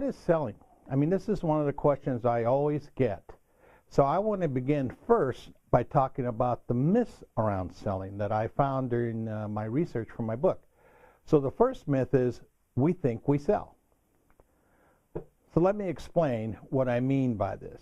what is selling? I mean, this is one of the questions I always get. So I want to begin first by talking about the myths around selling that I found during my research for my book. So the first myth is we think we sell. So let me explain what I mean by this.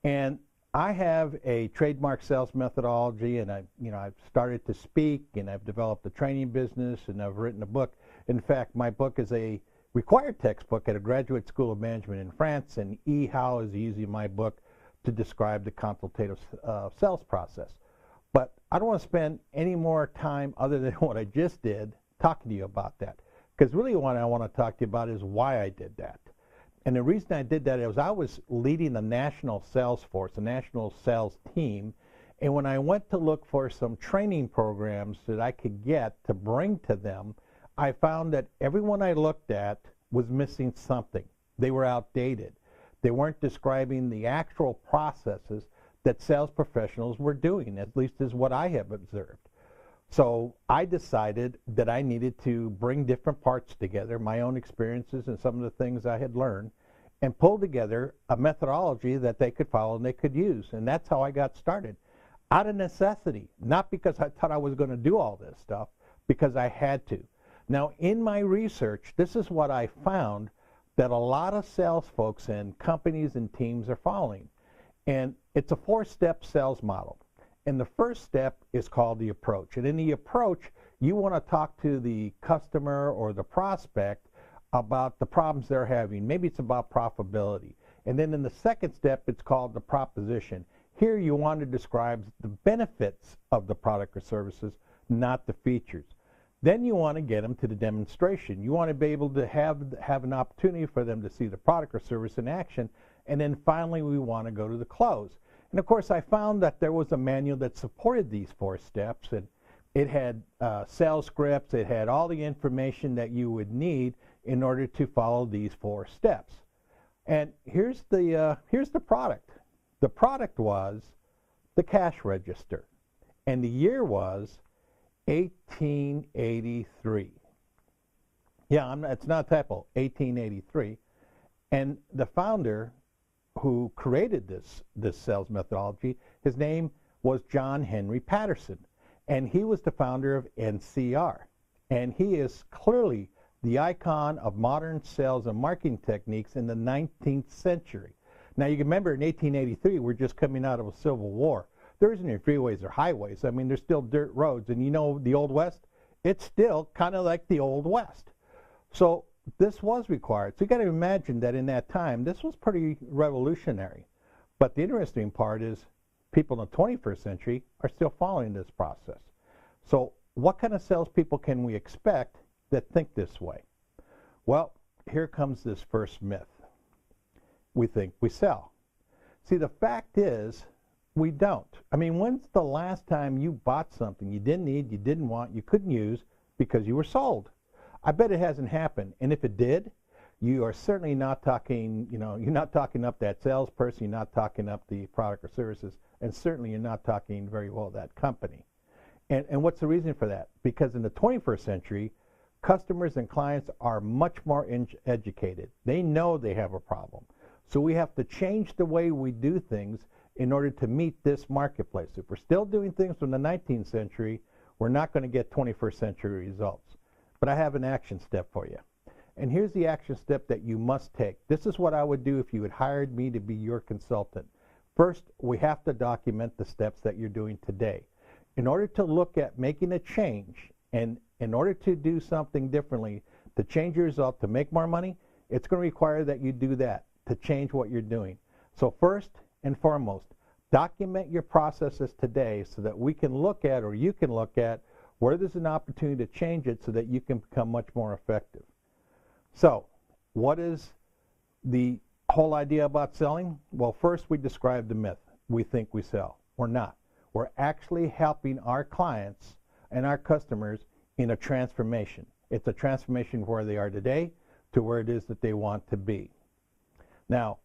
And I have a trademark sales methodology, and I've started to speak, and I've developed a training business, and I've written a book. In fact, my book is a required textbook at a graduate school of management in France, and E. Howe is using my book to describe the consultative sales process. But I don't want to spend any more time other than what I just did talking to you about that, because really what I want to talk to you about is why I did that. And the reason I did that is I was leading the national sales force, a national sales team, and when I went to look for some training programs that I could get to bring to them, I found that everyone I looked at was missing something. They were outdated. They weren't describing the actual processes that sales professionals were doing, at least is what I have observed. So I decided that I needed to bring different parts together, my own experiences and some of the things I had learned, and pull together a methodology that they could follow and they could use. And that's how I got started. Out of necessity, not because I thought I was going to do all this stuff, because I had to. Now, in my research, this is what I found that a lot of sales folks and companies and teams are following. And it's a 4-step sales model. And the first step is called the approach. And in the approach, you want to talk to the customer or the prospect about the problems they're having. Maybe it's about profitability. And then in the second step, it's called the proposition. Here you want to describe the benefits of the product or services, not the features. Then you want to get them to the demonstration. You want to be able to have an opportunity for them to see the product or service in action. And then finally, we want to go to the close. And of course, I found that there was a manual that supported these 4 steps, and it had sales scripts, it had all the information that you would need in order to follow these 4 steps. And here's the product. The product was the cash register, and the year was 1883. Yeah, it's not a typo, 1883. And the founder who created this sales methodology, his name was John Henry Patterson, and he was the founder of NCR. And he is clearly the icon of modern sales and marketing techniques in the 19th century. Now, you can remember in 1883, we're just coming out of a civil war. There isn't any freeways or highways. I mean, there's still dirt roads. And you know the Old West? It's still kind of like the Old West. So this was required. So you got to imagine that in that time, this was pretty revolutionary. But the interesting part is people in the 21st century are still following this process. So what kind of salespeople can we expect that think this way? Well, here comes this first myth. We think we sell. See, the fact is, we don't. I mean, when's the last time you bought something you didn't need, you didn't want, you couldn't use because you were sold? I bet it hasn't happened. And if it did, you are certainly not talking, you're not talking up that salesperson, you're not talking up the product or services, and certainly you're not talking very well that company. And what's the reason for that? Because in the 21st century, customers and clients are much more educated. They know they have a problem. So we have to change the way we do things in order to meet this marketplace. If we're still doing things from the 19th century, we're not going to get 21st century results. But I have an action step for you. And here's the action step that you must take. This is what I would do if you had hired me to be your consultant. First, we have to document the steps that you're doing today. In order to look at making a change, and in order to do something differently, to change your result, to make more money, it's going to require that you do that, to change what you're doing. So first and foremost, document your processes today so that we can look at, or you can look at, where there's an opportunity to change it so that you can become much more effective. So, what is the whole idea about selling? Well, first we describe the myth. We think we sell. We're not. We're actually helping our clients and our customers in a transformation. It's a transformation from where they are today to where it is that they want to be. Now,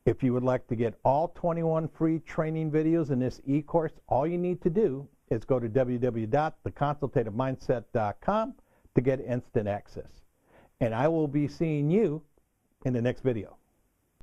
if you would like to get all 21 free training videos in this e-course, all you need to do is go to www.theconsultativemindset.com to get instant access. And I will be seeing you in the next video.